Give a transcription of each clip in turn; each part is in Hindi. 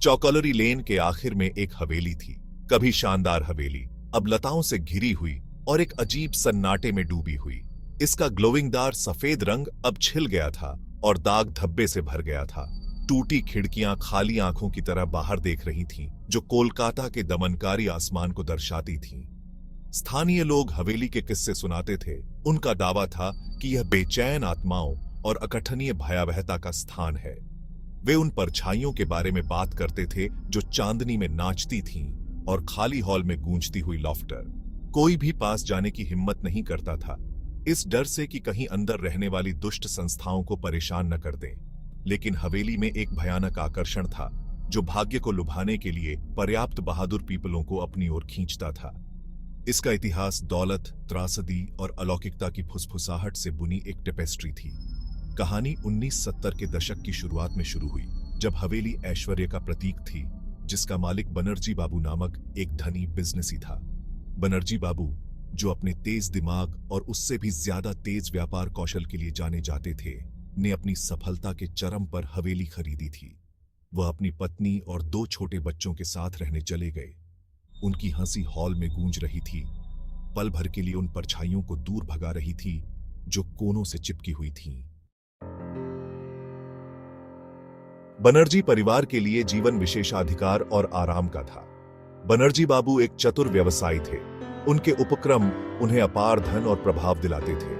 चौकलरी लेन के आखिर में एक हवेली थी। कभी शानदार हवेली, अब लताओं से घिरी हुई और एक अजीब सन्नाटे में डूबी हुई। इसका ग्लोविंगदार सफेद रंग अब छिल गया था और दाग धब्बे से भर गया था। टूटी खिड़कियां खाली आंखों की तरह बाहर देख रही थीं, जो कोलकाता के दमनकारी आसमान को दर्शाती थीं। स्थानीय लोग हवेली के किस्से सुनाते थे। उनका दावा था कि यह बेचैन आत्माओं और अकथनीय भयावहता का स्थान है। वे उन परछाइयों के बारे में बात करते थे जो चांदनी में नाचती थीं और खाली हॉल में गूंजती हुई लॉफ्टर। कोई भी पास जाने की हिम्मत नहीं करता था, इस डर से कि कहीं अंदर रहने वाली दुष्ट संस्थाओं को परेशान न कर दें। लेकिन हवेली में एक भयानक आकर्षण था जो भाग्य को लुभाने के लिए पर्याप्त बहादुर पीपलों को अपनी ओर खींचता था। इसका इतिहास दौलत, त्रासदी और अलौकिकता की फुसफुसाहट से बुनी एक टेपेस्ट्री थी। कहानी 1970 के दशक की शुरुआत में शुरू हुई, जब हवेली ऐश्वर्य का प्रतीक थी, जिसका मालिक बनर्जी बाबू नामक एक धनी बिजनेसी था। बनर्जी बाबू, जो अपने तेज दिमाग और उससे भी ज्यादा तेज व्यापार कौशल के लिए जाने जाते थे, ने अपनी सफलता के चरम पर हवेली खरीदी थी। वह अपनी पत्नी और 2 छोटे बच्चों के साथ रहने चले गए। उनकी हंसी हॉल में गूंज रही थी, पल भर के लिए उन परछाइयों को दूर भगा रही थी जो कोनों से चिपकी हुई थीं। बनर्जी परिवार के लिए जीवन विशेषाधिकार और आराम का था। बनर्जी बाबू एक चतुर व्यवसायी थे। उनके उपक्रम उन्हें अपार धन और प्रभाव दिलाते थे।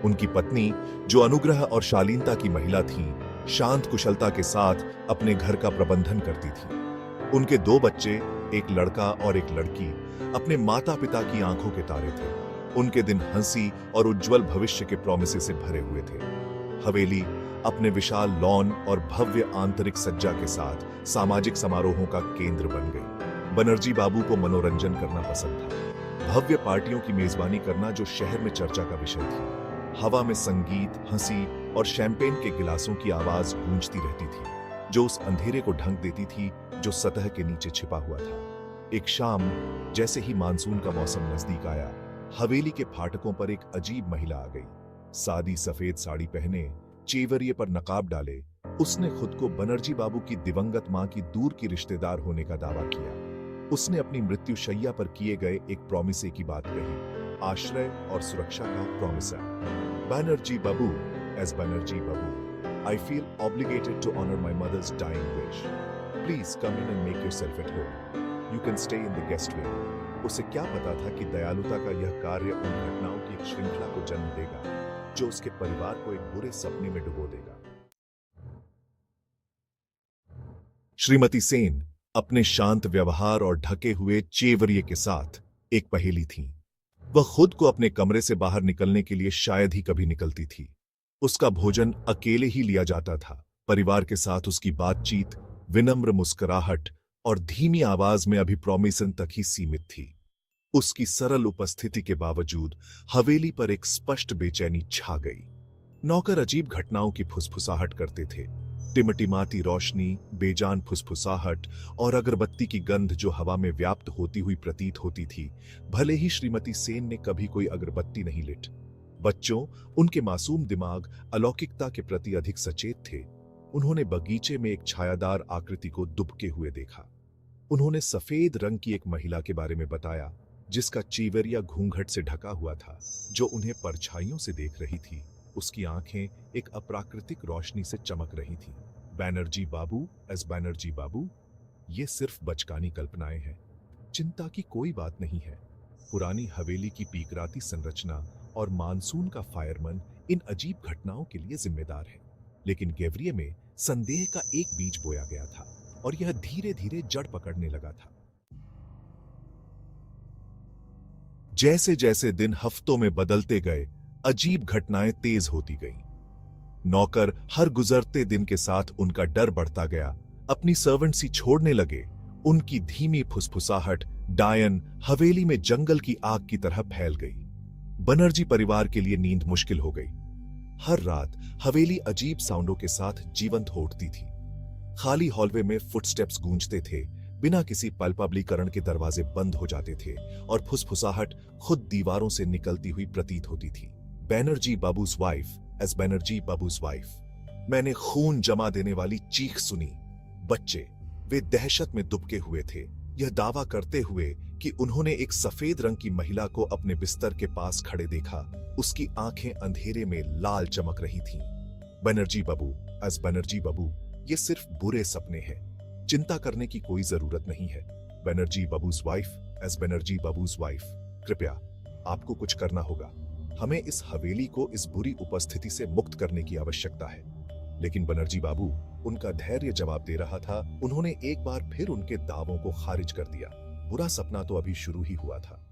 उनकी पत्नी, जो अनुग्रह और शालीनता की महिला थीं, शांत कुशलता के साथ अपने घर का प्रबंधन करती थी। उनके 2 बच्चे, एक लड़का और एक लड़की, अपने माता पिता की आंखों के तारे थे। उनके दिन हंसी और उज्जवल भविष्य के प्रॉमिसेस से भरे हुए थे। हवेली अपने विशाल लॉन और भव्य आंतरिक सज्जा के साथ सामाजिक समारोहों का केंद्र बन गई। बनर्जी बाबू को मनोरंजन करना पसंद था। भव्य पार्टियों की मेजबानी करना जो शहर में चर्चा का विषय थी। हवा में संगीत, हंसी और शैंपेन के गिलासों की आवाज गूंजती रहती थी, जो उस अंधेरे को ढंक देती थी जो सतह के नीचे छिपा हुआ था। एक शाम, जैसे ही मानसून का मौसम नजदीक आया, हवेली के फाटकों पर एक अजीब महिला आ गई। सादी सफेद साड़ी पहने, चेवरिये पर नकाब डाले, उसने खुद को बनर्जी बाबू की दिवंगत मां की दूर की रिश्तेदार होने का दावा किया। उसने अपनी मृत्यु शैया पर किए गए एक प्रॉमिसे की बात कही, आश्रय और सुरक्षा का promiser. Banerjee Babu, as Banerjee Babu, I feel obligated to honor my mother's dying wish. Please come in and make yourself at home. You can stay in the guest wing. उसे क्या पता था कि दयालुता का यह कार्य उन घटनाओं की एक श्रृंखला को जन्म देगा, जो उसके परिवार को एक बुरे सपने में डुबो देगा। श्रीमती सेन अपने शांत व्यवहार और ढके हुए चेवरिये के साथ एक पहेली थीं। वह खुद को अपने कमरे से बाहर निकलने के लिए शायद ही कभी निकलती थी। उसका भोजन अकेले ही लिया जाता था। परिवार के साथ उसकी बातचीत विनम्र मुस्कुराहट और धीमी आवाज में अभी प्रॉमिसन तक ही सीमित थी। उसकी सरल उपस्थिति के बावजूद हवेली पर एक स्पष्ट बेचैनी छा गई। नौकर अजीब घटनाओं की फुसफुसाहट करते थे। टिमटिमाती रोशनी, बेजान फुसफुसाहट और अगरबत्ती की गंध जो हवा में व्याप्त होती हुई प्रतीत होती थी। भले ही श्रीमती सेन ने कभी कोई अगरबत्ती नहीं लिट। बच्चों, उनके मासूम दिमाग अलौकिकता के प्रति अधिक सचेत थे। उन्होंने बगीचे में एक छायादार आकृति को दुबके हुए देखा। उन्होंने सफेद रंग की एक महिला के बारे में बताया, जिसका चीवरिया घूंघट से ढका हुआ था, जो उन्हें परछाइयों से देख रही थी। उसकी आंखें एक अप्राकृतिक रोशनी से चमक रही थीं। बनर्जी बाबू, एज बनर्जी बाबू, ये सिर्फ बचकानी कल्पनाएं हैं। चिंता की कोई बात नहीं है। पुरानी हवेली की पीकराती संरचना और मानसून का फायरमन इन अजीब घटनाओं के लिए जिम्मेदार है। लेकिन गेवरिये में संदेह का एक बीज बोया गया था और यह धीरे धीरे जड़ पकड़ने लगा था। जैसे जैसे दिन हफ्तों में बदलते गए, अजीब घटनाएं तेज होती गईं। नौकर हर गुजरते दिन के साथ उनका डर बढ़ता गया। अपनी सर्वेंट सी छोड़ने लगे। उनकी धीमी फुसफुसाहट डायन हवेली में जंगल की आग की तरह फैल गई। बनर्जी परिवार के लिए नींद मुश्किल हो गई। हर रात हवेली अजीब साउंडों के साथ जीवंत हो उठती थी। खाली हॉलवे में फुटस्टेप्स गूंजते थे, बिना किसी पलपबलीकरण के दरवाजे बंद हो जाते थे और फुसफुसाहट खुद दीवारों से निकलती हुई प्रतीत होती थी। बनर्जी बाबू's वाइफ, एज बनर्जी बाबू's वाइफ, मैंने खून जमा देने वाली चीख सुनी। बच्चे, वे दहशत में दुबके हुए थे, यह दावा करते हुए कि उन्होंने एक सफेद रंग की महिला को अपने बिस्तर के पास खड़े देखा। उसकी आंखें अंधेरे में लाल चमक रही थीं। बनर्जी बाबू, एज बनर्जी बाबू, ये सिर्फ बुरे सपने हैं। चिंता करने की कोई जरूरत नहीं है। Banerjee Babu's wife, as Banerjee Babu's wife, कृपया आपको कुछ करना होगा। हमें इस हवेली को इस बुरी उपस्थिति से मुक्त करने की आवश्यकता है। लेकिन बनर्जी बाबू, उनका धैर्य जवाब दे रहा था। उन्होंने एक बार फिर उनके दावों को खारिज कर दिया। बुरा सपना तो अभी शुरू ही हुआ था।